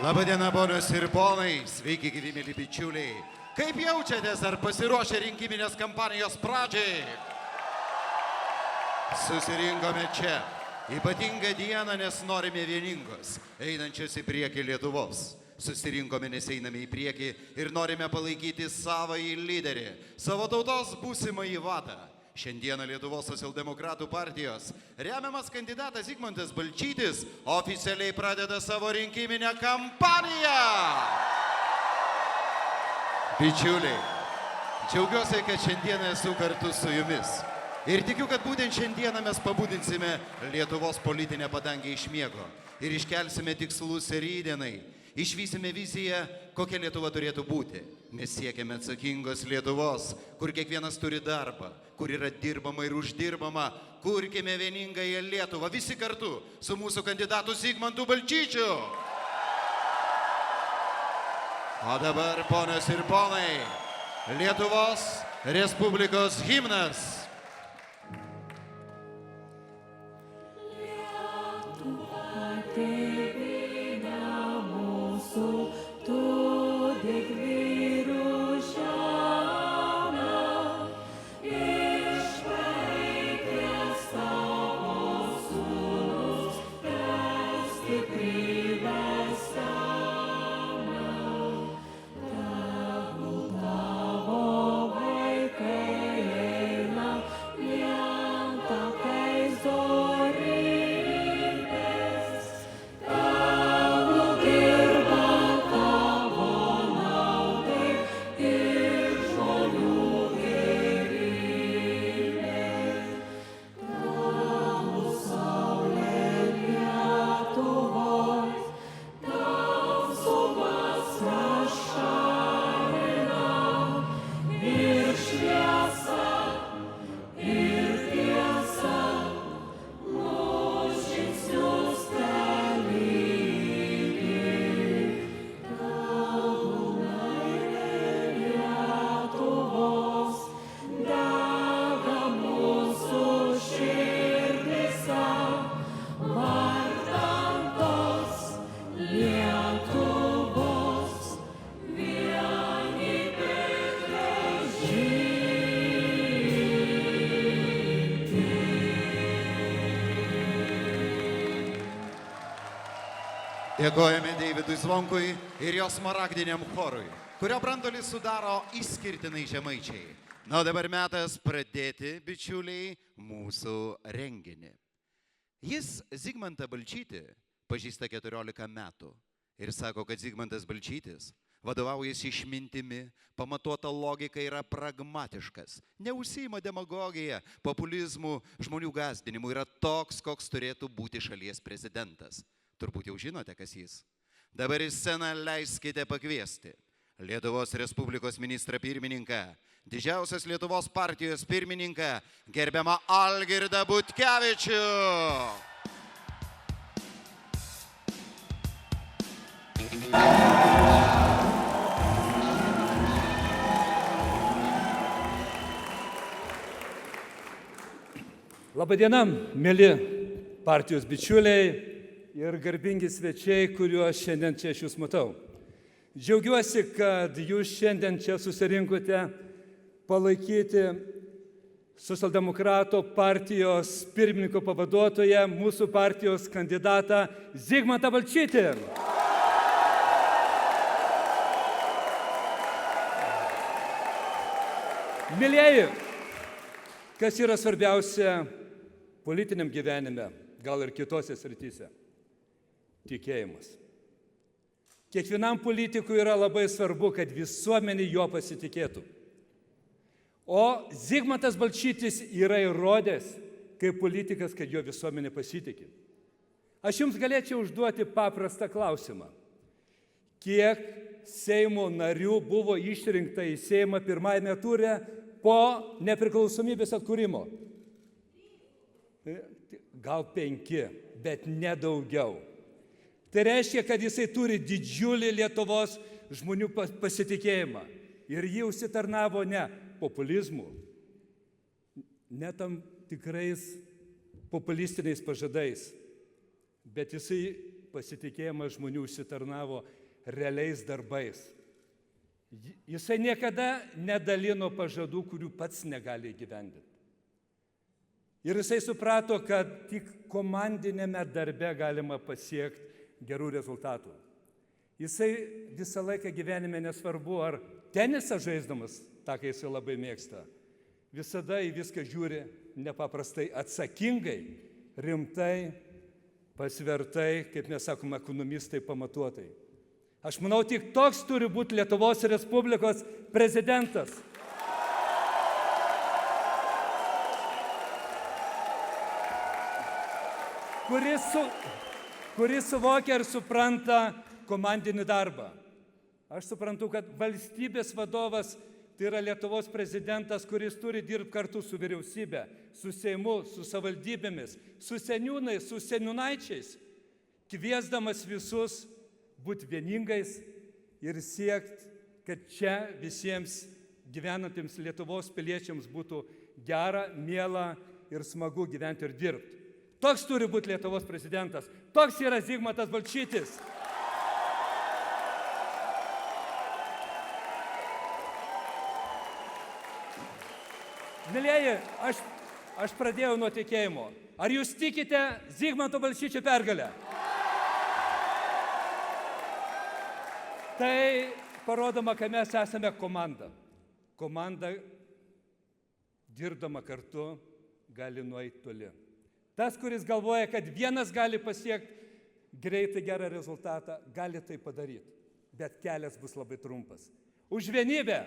Labadiena, ponios ir ponai, sveiki gyvi mėly bičiuliai. Kaip jaučiatės, ar pasiruošę rinkiminės kampanijos pradžiai? Susirinkome čia. Ypatingą dieną, nes norime vieningos, einančios į priekį Lietuvos. Susirinkome, nes einame į priekį ir norime palaikyti savąjį lyderį, savo tautos būsimąjį vadą. Šiandieną Lietuvos socialdemokratų partijos remiamas kandidatas Zigmantas Balčytis oficialiai pradeda savo rinkiminę kampaniją. Bičiuliai, džiaugiuosi, kad šiandieną esu kartu su jumis. Ir tikiu, kad būtent šiandieną mes pabudinsime Lietuvos politinę padangę iš miego ir iškelsime tikslus rytdienai. Išvysime viziją, kokia Lietuva turėtų būti. Mes siekiame atsakingos Lietuvos, kur kiekvienas turi darbą, kur yra dirbama ir uždirbama. Kurkime vieningąją Lietuvą visi kartu su mūsų kandidatu Zigmantu Balčyčiu. O dabar, ponios ir ponai, Lietuvos Respublikos himnas. Dėkojame Deividui Zvonkui ir jos smaragdiniam chorui, kurio brandolį sudaro išskirtinai žemaičiai. Na, o dabar metas pradėti, bičiuliai, mūsų renginį. Jis Zigmantą Balčytį pažįsta 14 metų ir sako, kad Zigmantas Balčytis vadovaujasi išmintimi, pamatuota logika, yra pragmatiškas, neužsiima demagogija, populizmu, žmonių gąsdinimu, yra toks, koks turėtų būti šalies prezidentas. Turbūt jau žinote, kas jis. Dabar į sceną leiskite pakviesti Lietuvos Respublikos ministrą pirmininką, didžiausios Lietuvos partijos pirmininką, gerbiamą Algirdą Butkevičių. Labadiena, mėly partijos bičiuliai ir garbingi svečiai, kuriuos šiandien čia aš jūs matau. Džiaugiuosi, kad jūs šiandien čia susirinkote palaikyti socialdemokratų partijos pirmininko pavaduotoją, mūsų partijos kandidatą Zigmantą Balčytį. Mėlieji, kas yra svarbiausia politiniam gyvenime, gal ir kitose srityse? Tikėjimas. Kiekvienam politikui yra labai svarbu, kad visuomenė jo pasitikėtų. O Zigmantas Balčytis yra įrodęs, kaip politikas, kad jo visuomenė pasitikė. Aš jums galėčiau užduoti paprastą klausimą. Kiek Seimo narių buvo išrinkta į Seimą pirmajame ture po nepriklausomybės atkūrimo? Gal 5, bet nedaugiau. Tai reiškia, kad jisai turi didžiulį Lietuvos žmonių pasitikėjimą. Ir jį užsitarnavo ne populizmu, ne tam tikrais populistiniais pažadais, bet jisai pasitikėjimą žmonių užsitarnavo realiais darbais. Jisai niekada nedalino pažadų, kurių pats negali įgyvendinti. Ir jisai suprato, kad tik komandinėme darbe galima pasiekti gerų rezultatų. Jisai visą laiką gyvenime, nesvarbu ar tenisą žaisdamas, tą, kai jisai labai mėgsta, visada į viską žiūri nepaprastai atsakingai, rimtai, pasvertai, kaip mes sakome, ekonomistai, pamatuotai. Aš manau, tik toks turi būti Lietuvos Respublikos prezidentas. Kuris suvokia ir supranta komandinį darbą. Aš suprantu, kad valstybės vadovas tai yra Lietuvos prezidentas, kuris turi dirbti kartu su vyriausybė, su Seimu, su savivaldybėmis, su seniūnais, su seniūnaičiais, kviesdamas visus būti vieningais ir siekti, kad čia visiems gyvenantiems Lietuvos piliečiams būtų gera, miela ir smagu gyventi ir dirbti. Toks turi būti Lietuvos prezidentas. Toks yra Zigmantas Balčytis. Mėlyjeji, aš pradėjau nuo tikėjimo. Ar jūs tikite Zigmanto Balčyčio pergalę? Tai parodoma, kad mes esame komanda. Komanda, dirbdama kartu, gali nueiti toli. Tas, kuris galvoja, kad vienas gali pasiekti greitai gerą rezultatą, gali tai padaryti. Bet kelias bus labai trumpas. Už vienybę,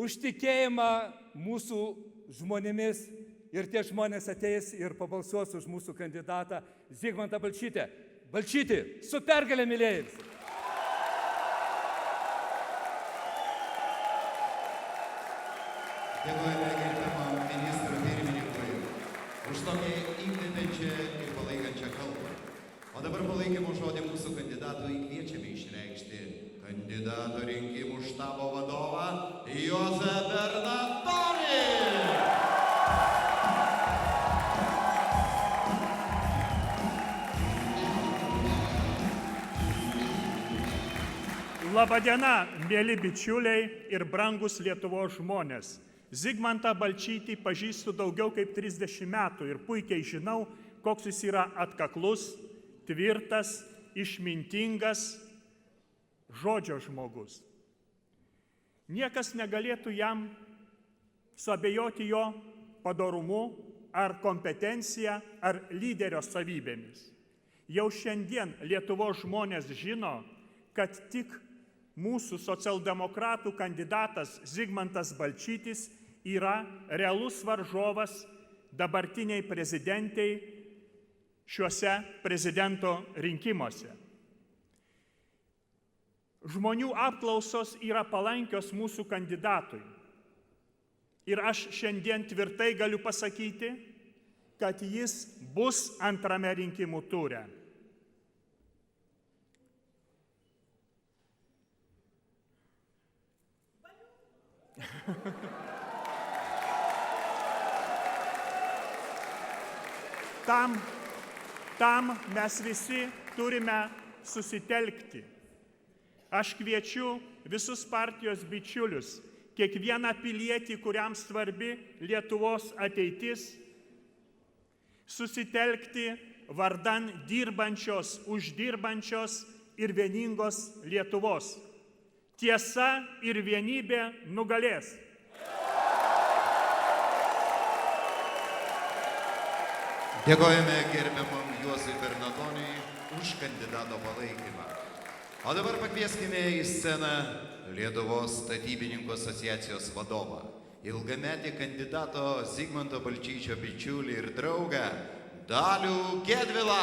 už tikėjimą mūsų žmonėmis ir tie žmonės ateis ir pabalsuos už mūsų kandidatą Zigmantą Balčytį. Balčytį, su pergalė, mylėjai! Dėkojame gerbiamam ministrui pirmininkui už tokią įkvepiančią ir palaikančią kalbą. O dabar palaikymo žodį mūsų kandidatui kviečiame išreikšti kandidato rinkimų štabo vadovą Juozą Bernatonį. Labadiena, mėly bičiuliai ir brangus Lietuvos žmonės. Zigmantą Balčytį pažįstu daugiau kaip 30 metų ir puikiai žinau, koks jis yra atkaklus, tvirtas, išmintingas, žodžio žmogus. Niekas negalėtų jam suabejoti jo padorumu ar kompetencija ar lyderio savybėmis. Jau šiandien Lietuvos žmonės žino, kad tik mūsų socialdemokratų kandidatas Zigmantas Balčytis yra realus varžovas dabartiniai prezidentei šiuose prezidento rinkimuose. Žmonių apklausos yra palankios mūsų kandidatui. Ir aš šiandien tvirtai galiu pasakyti, kad jis bus antrame rinkimų ture. Tam mes visi turime susitelkti. Aš kviečiu visus partijos bičiulius, kiekvieną pilietį, kuriam svarbi Lietuvos ateitis, susitelkti vardan dirbančios, uždirbančios ir vieningos Lietuvos. Tiesa ir vienybė nugalės. Dėkojame gerbiamam Juozui Bernatoniui už kandidato palaikymą. O dabar pakvieskime į sceną Lietuvos statybininkų asociacijos vadovą, ilgametį kandidato Zigmanto Balčyčio bičiulį ir draugą Dalių Gedvilą.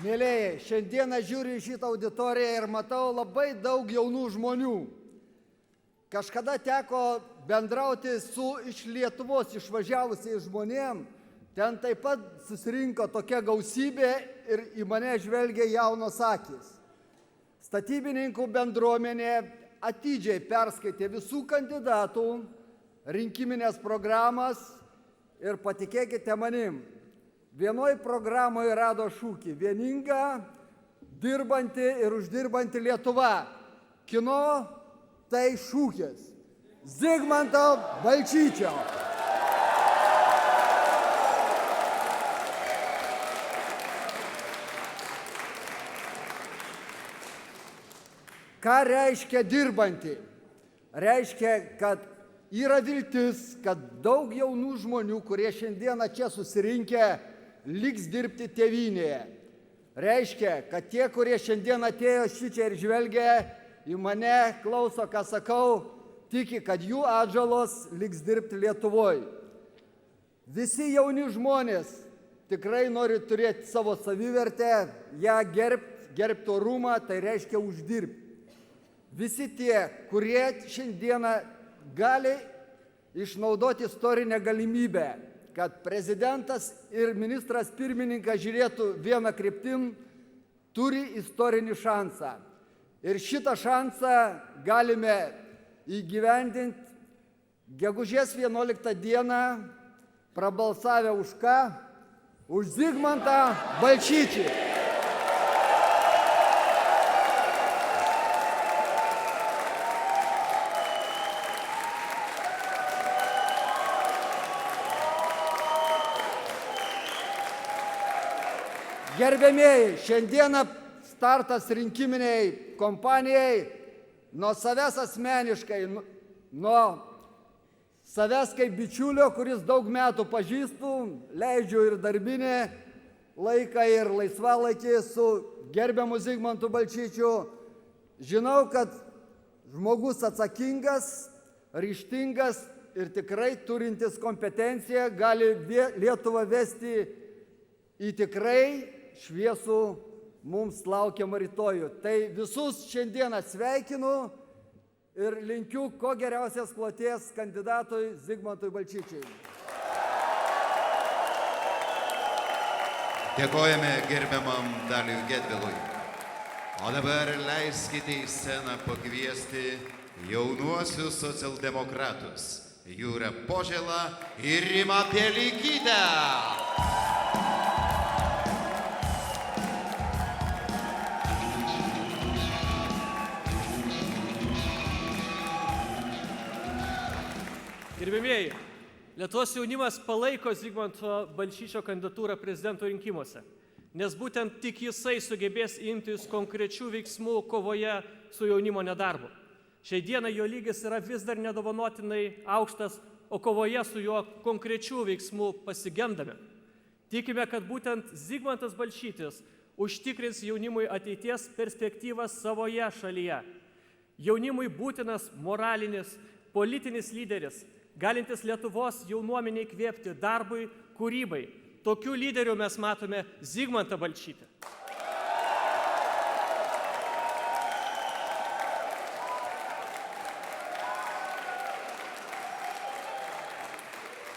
Mėlėjai, šiandieną žiūriu į šitą auditoriją ir matau labai daug jaunų žmonių. Kažkada teko bendrauti su iš Lietuvos išvažiavusiais žmonėm. Ten taip pat susirinko tokia gausybė ir į mane žvelgia jaunos akys. Statybininkų bendruomenė atidžiai perskaitė visų kandidatų rinkiminės programas ir patikėkite manim, vienoj programoje rado šūkį vieninga, dirbanti ir uždirbanti Lietuva. Kieno tai šūkis? Zigmanto Balčyčio. Ką reiškia dirbanti? Reiškia, kad yra viltis, kad daug jaunų žmonių, kurie šiandieną čia susirinkę, liks dirbti tėvynėje. Reiškia, kad tie, kurie šiandien atėjo šičia ir žvelgia į mane, klauso, ką sakau, tiki, kad jų atžalos liks dirbti Lietuvoje. Visi jauni žmonės tikrai nori turėti savo savivertę, ją gerbti orumą, tai reiškia uždirbti. Visi tie, kurie šiandieną gali išnaudoti istorinę galimybę, kad prezidentas ir ministras pirmininkas žiūrėtų vieną kryptim, turi istorinį šansą. Ir šitą šansą galime įgyvendinti gegužės 11 dieną, prabalsavę už ką? Už Zigmantą Balčyčį. Gerbėmieji, šiandieną startas rinkiminiai kompanijai nuo savęs asmeniškai, nuo savęs kaip bičiulio, kuris daug metų pažįstu, leidžiu ir darbinį laiką, ir laisvalaikį su gerbiamu Zigmantu Balčyčiu. Žinau, kad žmogus atsakingas, ryžtingas ir tikrai turintis kompetenciją gali Lietuvą vesti į tikrai šviesų mums laukiamą rytojų. Tai visus šiandieną sveikinu ir linkiu kuo geriausias kloties kandidatui Zigmantui Balčyčiui. Dėkojame gerbiamam Daliui Gedvilui. O dabar leiskite į sceną pakviesti jaunuosius socialdemokratus Jūrą Požėlą ir Rimą Pelikytę. Gerbėmieji, Lietuvos jaunimas palaiko Zigmanto Balčyčio kandidatūrą prezidento rinkimuose, nes būtent tik jisai sugebės imtis konkrečių veiksmų kovoje su jaunimo nedarbu. Šiai dienai jo lygis yra vis dar nedovanotinai aukštas, o kovoje su juo konkrečių veiksmų pasigendame. Tikime, kad būtent Zigmantas Balčytis užtikrins jaunimui ateities perspektyvas savoje šalyje. Jaunimui būtinas moralinis, politinis lyderis, galintis Lietuvos jaunuomeniai įkvėpti darbui, kūrybai. Tokių lyderių mes matome Zigmantą Balčytį.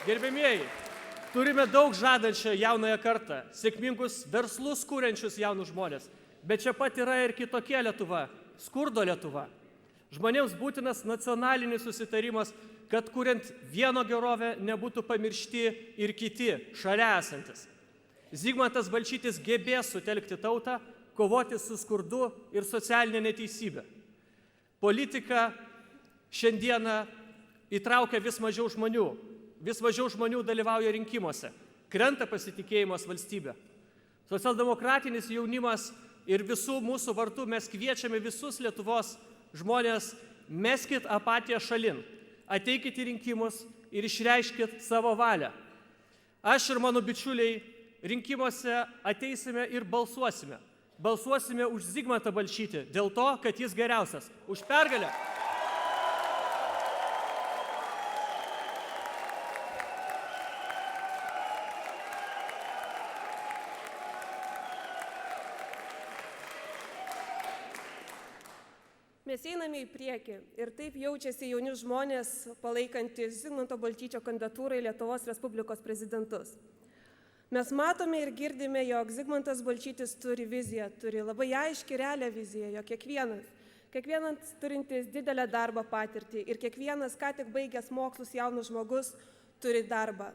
Gerbėmieji, turime daug žadančią jaunąją kartą, sėkmingus verslus kūrenčius jaunus žmonės, bet čia pat yra ir kitokia Lietuva, skurdo Lietuva. Žmonėms būtinas nacionalinis susitarimas, kad kuriant vieno gerovę nebūtų pamiršti ir kiti šalia esantis. Zigmantas Balčytis gebės sutelkti tautą, kovoti su skurdu ir socialinė neteisybė. Politika šiandieną įtraukia vis mažiau žmonių dalyvauja rinkimuose, krenta pasitikėjimas valstybė. Socialdemokratinis jaunimas ir visų mūsų vartų mes kviečiame visus Lietuvos žmonės, meskit apatiją šalin, ateikit į rinkimus ir išreiškit savo valią. Aš ir mano bičiuliai rinkimuose ateisime ir balsuosime. Balsuosime už Zigmantą Balčytį, dėl to, kad jis geriausias. Už pergalę. Mes einame į priekį ir taip jaučiasi jauni žmonės palaikantys Zigmanto Balčyčio kandidatūrą į Lietuvos Respublikos prezidentus. Mes matome ir girdime, jog Zigmantas Balčytis turi viziją, turi labai aiškią realią viziją, jog kiekvienas kiekvienas turintis didelę darbo patirtį ir kiekvienas, ką tik baigęs mokslus jaunas žmogus, turi darbą.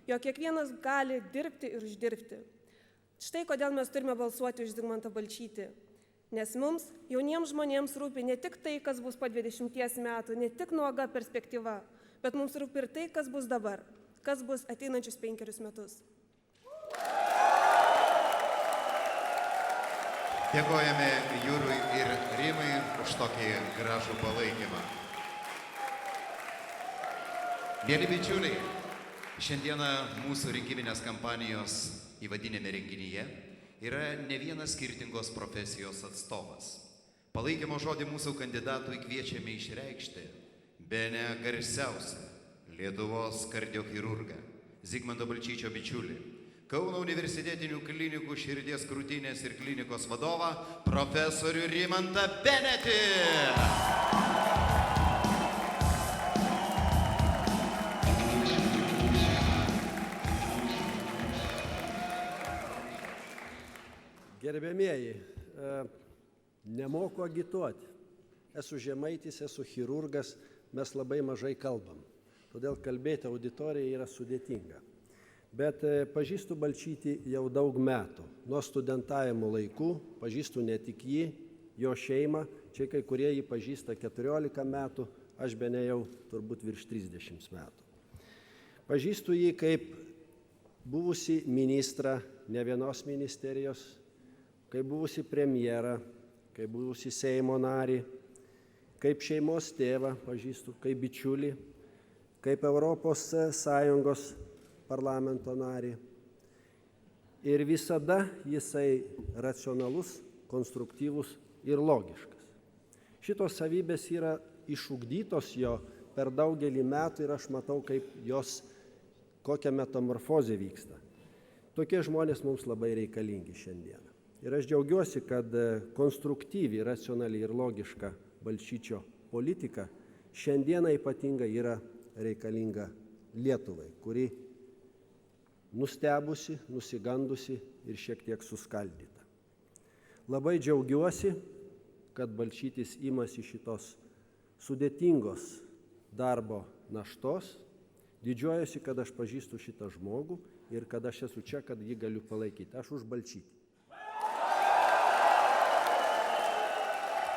Jo kiekvienas gali dirbti ir uždirbti. Štai kodėl mes turime balsuoti už Zigmantą Balčytį. Nes mums, jauniems žmonėms, rūpi ne tik tai, kas bus po 20 metų, ne tik nuoga perspektyva, bet mums rūpi ir tai, kas bus dabar, kas bus ateinančius 5 metus. Dėkojame Jūrui ir Rimai už tokį gražų palaikymą. Mėly bičiuliai, šiandieną mūsų rinkiminės kampanijos įvadinėme renginyje yra ne vienas skirtingos profesijos atstovas. Palaikymo žodį mūsų kandidatui kviečiame išreikšti bene garsiausią Lietuvos kardiochirurgą Zigmanto Balčyčio bičiulį, Kauno universitetinių klinikų širdies, krūtinės ir klinikos vadovą profesorių Rimantą Benetį. Gerbiamieji, nemoku agituoti. Esu žemaitis, esu chirurgas, mes labai mažai kalbam. Todėl kalbėti auditorijai yra sudėtinga. Bet pažįstu Balčytį jau daug metų. Nuo studentavimo laikų pažįstu ne tik jį, jo šeimą. Čia kai kurie jį pažįsta 14 metų, aš bene jau turbūt virš 30 metų. Pažįstu jį kaip buvusi ministrą ne vienos ministerijos, kaip buvusi premjerą, kaip buvusi Seimo narį, kaip šeimos tėvą pažįstu, kaip bičiulį, kaip Europos Sąjungos parlamento narį. Ir visada jisai racionalus, konstruktyvus ir logiškas. Šitos savybės yra išugdytos jo per daugelį metų ir aš matau, kaip jos, kokia metamorfozė vyksta. Tokie žmonės mums labai reikalingi šiandieną. Ir aš džiaugiuosi, kad konstruktyvi, racionali ir logiška Balčyčio politika šiandieną ypatingai yra reikalinga Lietuvai, kuri nustebusi, nusigandusi ir šiek tiek suskaldyta. Labai džiaugiuosi, kad Balčytis imasi šitos sudėtingos darbo naštos. Didžiuojuosi, kad aš pažįstu šitą žmogų ir kad aš esu čia, kad jį galiu palaikyti. Aš už Balčytį.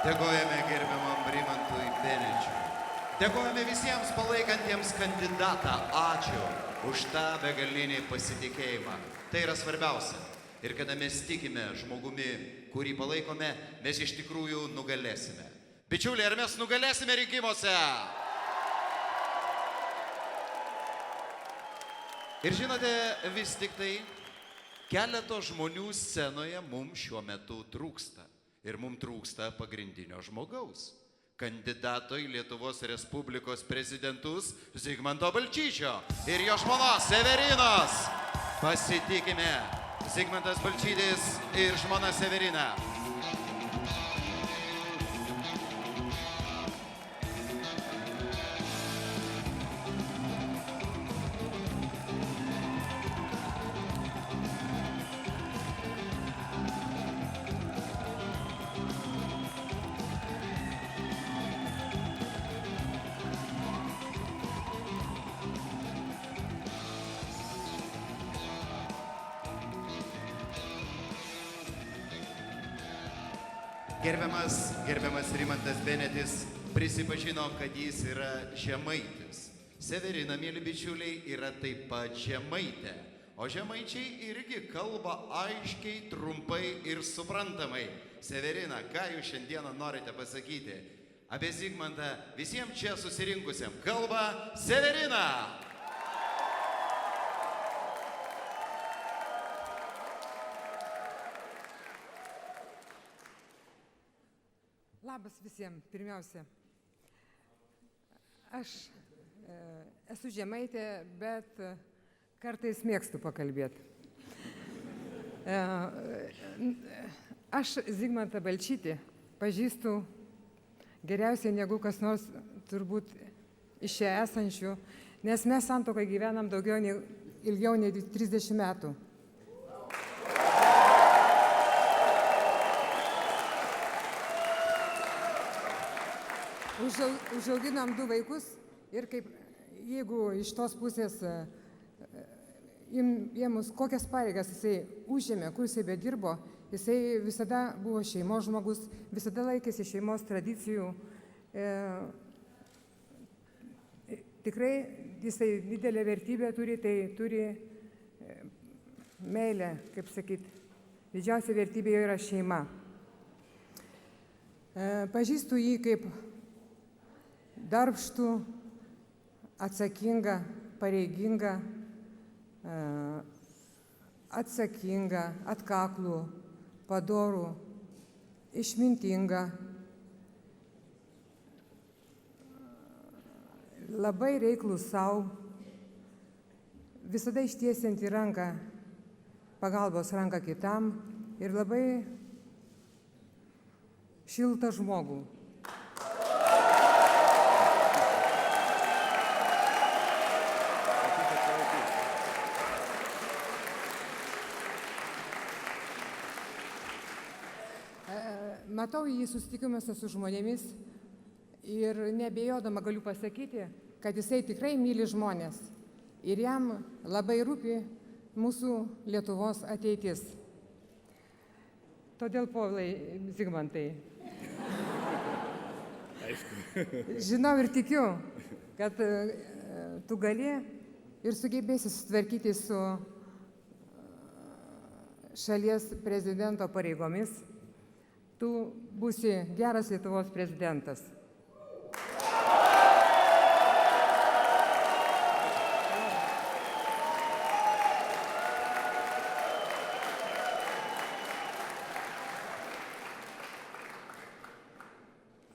Dėkojame gerbiamam Rimantui Benečiui. Dėkojame visiems palaikantiems kandidatą. Ačiū už tą begalinį pasitikėjimą. Tai yra svarbiausia. Ir kada mes tikime žmogumi, kurį palaikome, mes iš tikrųjų nugalėsime. Bičiuliai, ar mes nugalėsime rinkimuose? Ir žinote, vis tik tai keleto žmonių scenoje mums šiuo metu trūksta. Ir mums trūksta pagrindinio žmogaus. Kandidato į Lietuvos Respublikos prezidentus Zigmanto Balčyčio ir jo žmonos Severinos. Pasitikime, Zigmantas Balčytis ir žmona Severina. Gerbiamas Rimantas Benetis prisipažino, kad jis yra žemaitis. Severina, mėly bičiuliai, yra taip pat žemaitė. O žemaičiai irgi kalba aiškiai, trumpai ir suprantamai. Severina, ką jūs šiandieną norite pasakyti apie Zigmantą visiems čia susirinkusiam? Kalba Severina. Labas visiems. Pirmiausia, aš esu žemaitė, bet kartais mėgstu pakalbėti. Aš Zigmantą Balčytį pažįstu geriausiai negu kas nors turbūt iš čia esančių, nes mes santuokoje gyvenam ilgiau nei 30 metų. užauginom 2 vaikus ir kaip, jeigu iš tos pusės ėmus kokias pareigas jisai užėmė, kur jisai bedirbo, jisai visada buvo šeimos žmogus, visada laikėsi šeimos tradicijų. Tikrai jisai didelę vertybę turi, tai turi meilę, kaip sakyti, didžiausia vertybė jo yra šeima. Pažįstu jį kaip darbštų, atsakingą, pareigingą, atsakingą, atkaklų, padorų, išmintingą, labai reiklų savo, visada ištiesianti ranką, pagalbos ranką kitam ir labai šiltą žmogų. Matau jį susitikimuose su žmonėmis ir nebejodama galiu pasakyti, kad jisai tikrai myli žmonės ir jam labai rūpi mūsų Lietuvos ateitis. Todėl, Povilai, Zigmantai, žinau ir tikiu, kad tu gali ir sugebėsi sutvarkyti su šalies prezidento pareigomis. Tu būsi geras Lietuvos prezidentas.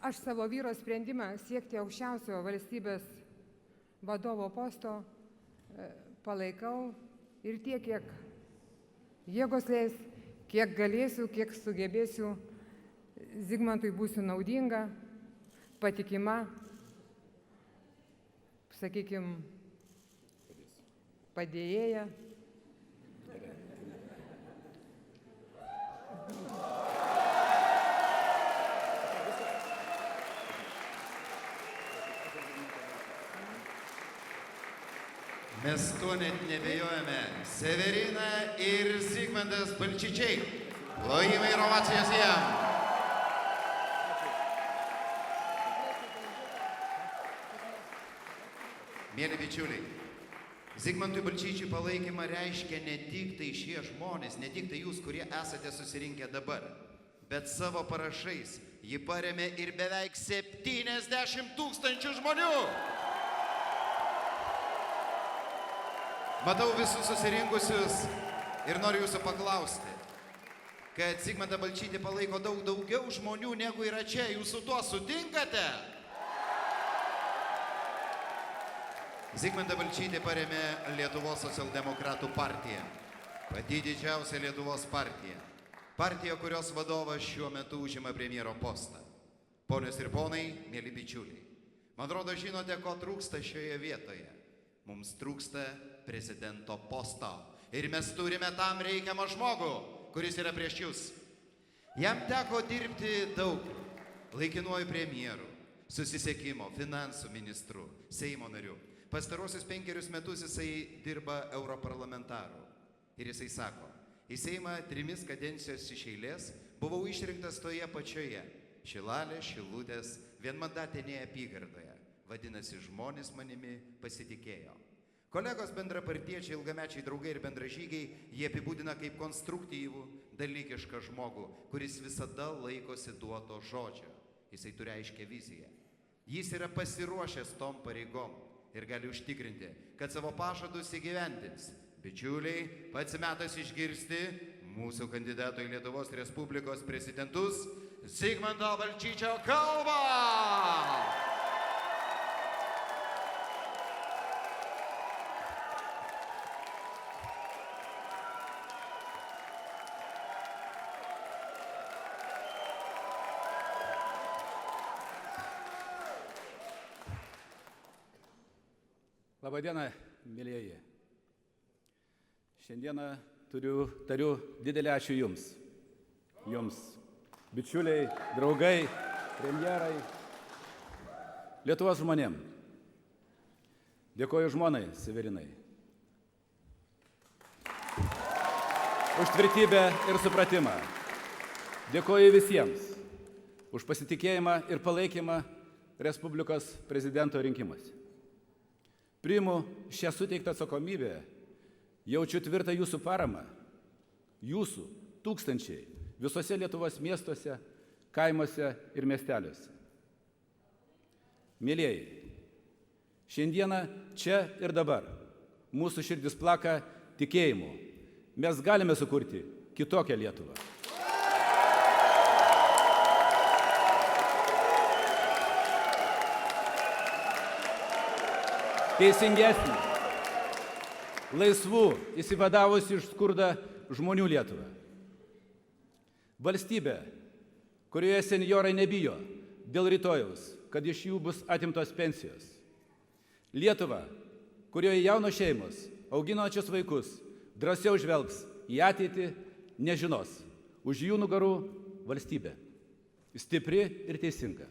Aš savo vyro sprendimą siekti aukščiausio valstybės vadovo posto palaikau ir tiek, kiek jėgos leis, kiek galėsiu, kiek sugebėsiu, Zigmantui būsiu naudinga, patikima, sakykime, padėjėja. Mes tuo net nebejojame. Severina ir Zigmantas Balčyčiai. Plojimai ir ovacijos jam. Mėly bičiuliai, Zigmantui Balčyčiui palaikymą reiškia ne tik tai šie žmonės, ne tik tai jūs, kurie esate susirinkę dabar, bet savo parašais jį paremė ir beveik 70 000 žmonių. Matau visus susirinkusius ir noriu jūsų paklausti, kad Zigmantą Balčytį palaiko daug daugiau žmonių negu yra čia. Jūs su tuo sutinkate? Zigmantą Balčytį paremė Lietuvos socialdemokratų partija. Pati didžiausia Lietuvos partija. Partija, kurios vadovas šiuo metu užima premjero postą. Ponios ir ponai, mėly bičiuliai, man atrodo, žinote, ko trūksta šioje vietoje. Mums trūksta prezidento posto. Ir mes turime tam reikiamą žmogų, kuris yra prieš jūs. Jam teko dirbti daug laikinuoju premjeru, susisiekimo, finansų ministru, Seimo nariu. Pastarosius 5 metus jisai dirba europarlamentaru. Ir jisai sako, į Seimą 3 kadencijos iš eilės buvau išrinktas toje pačioje Šilalės, Šilutės, vienmandatinėje apygardoje. Vadinasi, žmonės manimi pasitikėjo. Kolegos bendrapartiečiai, ilgamečiai draugai ir bendražygiai, jie apibūdina kaip konstruktyvų, dalykišką žmogų, kuris visada laikosi duoto žodžio. Jisai turi aiškią viziją. Jis yra pasiruošęs tom pareigom ir gali užtikrinti, kad savo pažadus įgyvendins. Bičiuliai, pats metas išgirsti mūsų kandidato į Lietuvos Respublikos prezidentus Zigmanto Balčyčio kalbą. Labadiena, mėlyjeji. Šiandieną tariu didelį ačiū jums. Jums, bičiuliai, draugai, premjerai. Lietuvos žmonėm. Dėkoju žmonai Severinai už tvirtybę ir supratimą. Dėkoju visiems už pasitikėjimą ir palaikymą Respublikos prezidento rinkimuose. Priimu šią suteiktą atsakomybę, jaučiu tvirtą jūsų paramą, jūsų tūkstančiai visose Lietuvos miestuose, kaimuose ir miesteliuose. Mėlieji, šiandieną čia ir dabar mūsų širdis plaka tikėjimu. Mes galime sukurti kitokią Lietuvą. Teisingesnį, laisvų, įsivadavusi iš skurdą žmonių Lietuvą. Valstybė, kurioje senjorai nebijo dėl rytojaus, kad iš jų bus atimtos pensijos. Lietuva, kurioje jaunos šeimos, auginančios vaikus, drąsiau žvelgs į ateitį, nežinos. Už jų nugarų valstybė. Stipri ir teisinga.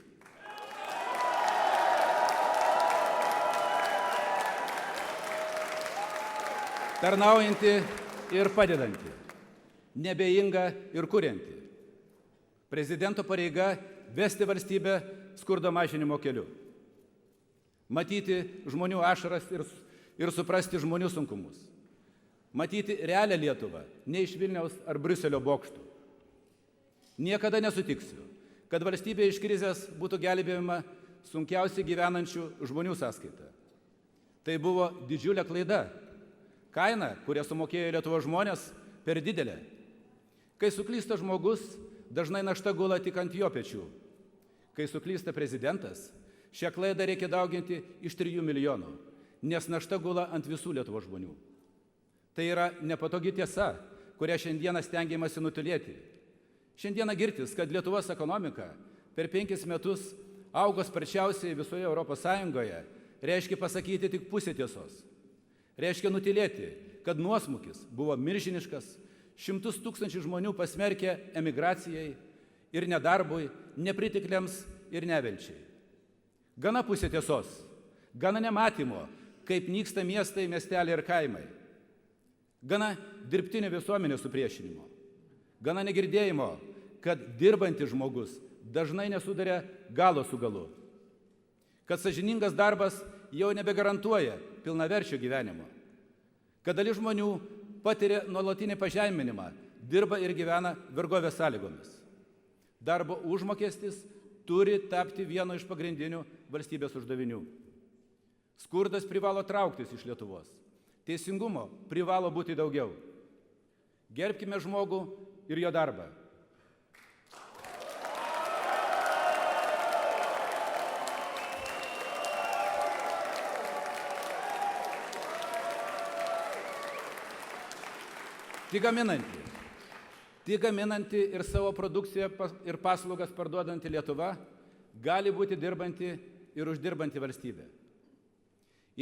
Tarnaujanti ir padedanti, nebejinga ir kurianti. Prezidento pareiga vesti valstybę skurdo mažinimo keliu. Matyti žmonių ašaras ir suprasti žmonių sunkumus. Matyti realią Lietuvą, ne iš Vilniaus ar Briuselio bokštų. Niekada nesutiksiu, kad valstybė iš krizės būtų gelbėjama sunkiausiai gyvenančių žmonių sąskaita. Tai buvo didžiulė klaida. Kaina, kurią sumokėjo Lietuvos žmonės, per didelė. Kai suklysta žmogus, dažnai našta gula tik ant jo pečių. Kai suklysta prezidentas, šią klaidą reikia dauginti iš 3 milijonų, nes našta gula ant visų Lietuvos žmonių. Tai yra nepatogi tiesa, kurią šiandieną stengiamasi nutylėti. Šiandieną girtis, kad Lietuvos ekonomika per 5 metus augo sparčiausiai visoje Europos Sąjungoje, reiškia pasakyti tik pusę tiesos. Reiškia nutylėti, kad nuosmukis buvo milžiniškas, 100 000 žmonių pasmerkė emigracijai ir nedarbui, nepritikliams ir nevilčiai. Gana pusė tiesos, gana nematymo, kaip nyksta miestai, miesteliai ir kaimai. Gana dirbtinio visuomenės supriešinimo. Gana negirdėjimo, kad dirbantis žmogus dažnai nesudarė galo su galu. Kad sąžiningas darbas jau nebegarantuoja pilnaverčio gyvenimo. Kad dalis žmonių patiria nuolatinį pažeminimą, dirba ir gyvena vergovės sąlygomis. Darbo užmokestis turi tapti vienu iš pagrindinių valstybės uždavinių. Skurdas privalo trauktis iš Lietuvos. Teisingumo privalo būti daugiau. Gerbkime žmogų ir jo darbą. Tik gaminanti ir savo produkciją ir paslaugas parduodanti Lietuva gali būti dirbanti ir uždirbanti valstybė.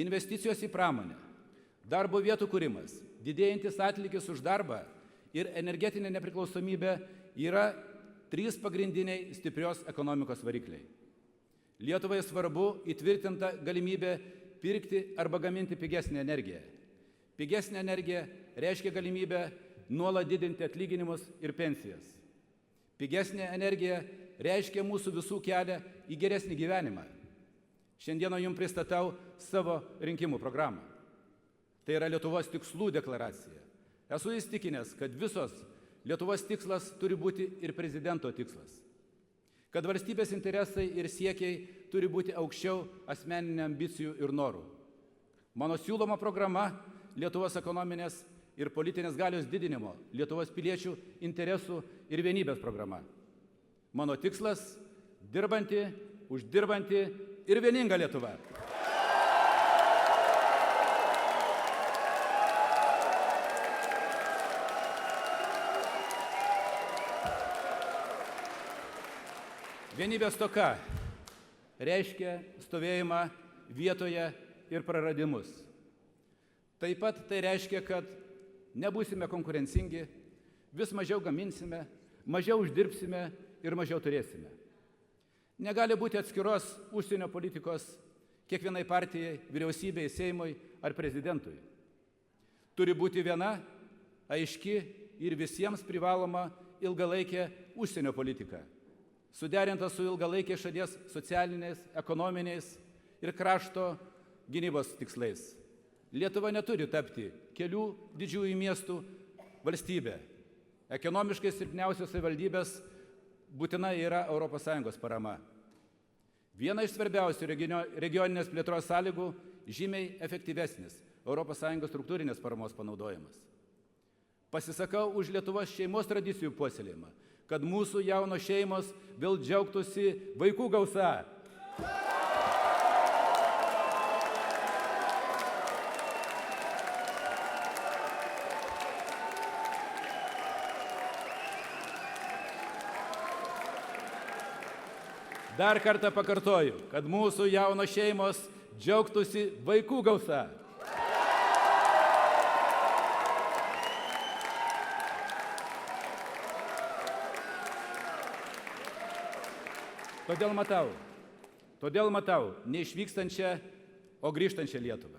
Investicijos į pramonę, darbo vietų kūrimas, didėjantis atlygis už darbą ir energetinė nepriklausomybė yra 3 pagrindiniai stiprios ekonomikos varikliai. Lietuvai svarbu įtvirtinta galimybė pirkti arba gaminti pigesnę energiją. Pigesnė energija reiškia galimybę nuolat didinti atlyginimus ir pensijas. Pigesnė energija reiškia mūsų visų kelią į geresnį gyvenimą. Šiandieną jums pristatau savo rinkimų programą. Tai yra Lietuvos tikslų deklaracija. Esu įstikinęs, kad visos Lietuvos tikslas turi būti ir prezidento tikslas. Kad valstybės interesai ir siekiai turi būti aukščiau asmeninių ambicijų ir norų. Mano siūloma programa Lietuvos ekonominės ir politinės galios didinimo, Lietuvos piliečių interesų ir vienybės programa. Mano tikslas – dirbanti, uždirbanti ir vieninga Lietuva. Vienybės stoka reiškia stovėjimą vietoje ir praradimus. Taip pat tai reiškia, kad nebūsime konkurencingi, vis mažiau gaminsime, mažiau uždirbsime ir mažiau turėsime. Negali būti atskiros užsienio politikos kiekvienai partijai, vyriausybei, Seimui ar prezidentui. Turi būti viena, aiški ir visiems privaloma ilgalaikė užsienio politika, suderinta su ilgalaikiais šalies socialiniais, ekonominiais ir krašto gynybos tikslais. Lietuva neturi tapti kelių didžiųjų miestų valstybė. Ekonomiškai silpniausios savivaldybės būtina yra ES parama. Viena iš svarbiausių regioninės plėtros sąlygų žymiai efektyvesnis ES struktūrinės paramos panaudojimas. Pasisakau už Lietuvos šeimos tradicijų puoselėjimą, kad mūsų jaunos šeimos vėl džiaugtųsi vaikų gausa. Dar kartą pakartoju, kad mūsų jaunos šeimos džiaugtųsi vaikų gausa. Todėl matau neišvykstančią, o grįžtančią Lietuvą.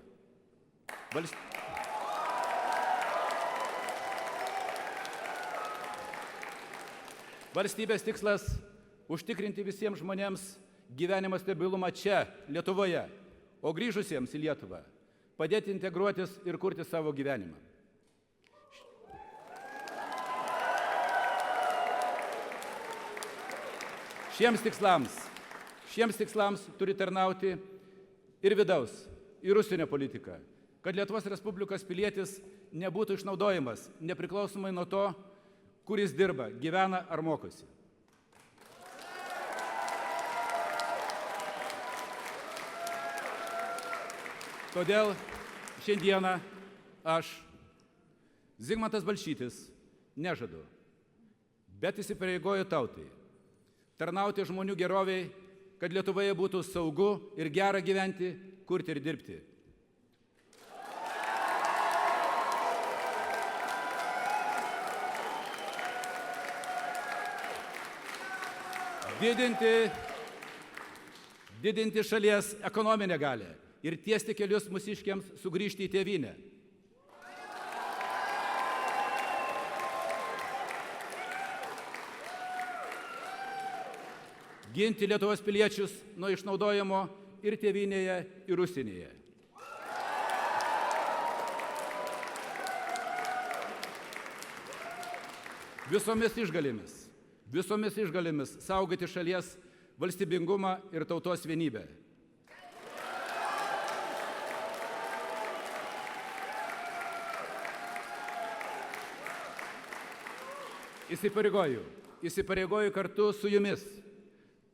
Valstybės tikslas užtikrinti visiems žmonėms gyvenimo stabilumą čia, Lietuvoje, o grįžusiems į Lietuvą padėti integruotis ir kurti savo gyvenimą. Šiems tikslams turi tarnauti ir vidaus, ir užsienio politika, kad Lietuvos Respublikos pilietis nebūtų išnaudojamas, nepriklausomai nuo to, kur jis dirba, gyvena ar mokosi. Todėl šiandieną aš, Zigmantas Balčytis, nežadu, bet įsipareigoju tautai tarnauti žmonių geroviai, kad Lietuvoje būtų saugu ir gera gyventi, kurti ir dirbti. Didinti šalies ekonominę galią ir tiesti kelius mūsiškiams sugrįžti į tėvynę. Ginti Lietuvos piliečius nuo išnaudojimo ir tėvynėje, ir užsienyje. Visomis išgalėmis saugoti šalies valstybingumą ir tautos vienybę. Įsipareigoju kartu su jumis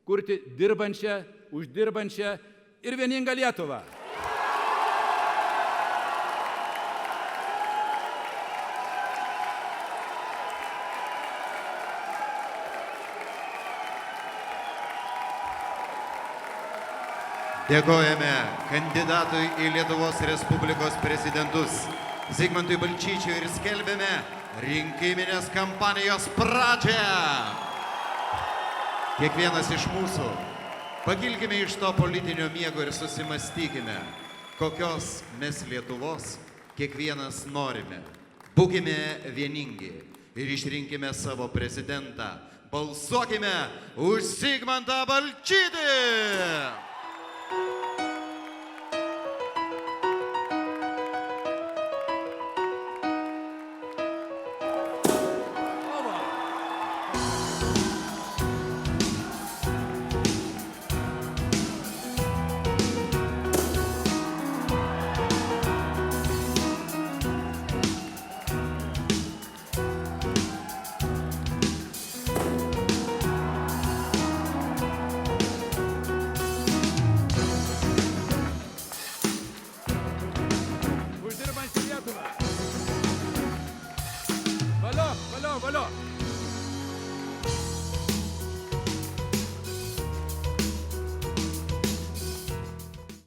kurti dirbančią, uždirbančią ir vieningą Lietuvą. Dėkojame kandidatui į Lietuvos Respublikos prezidentus Zigmantui Balčyčiui ir skelbėme rinkiminės kampanijos pradžią. Kiekvienas iš mūsų pakilkime iš to politinio miego ir susimastykime, kokios mes Lietuvos kiekvienas norime. Būkime vieningi ir išrinkime savo prezidentą. Balsuokime už Zigmantą Balčytį!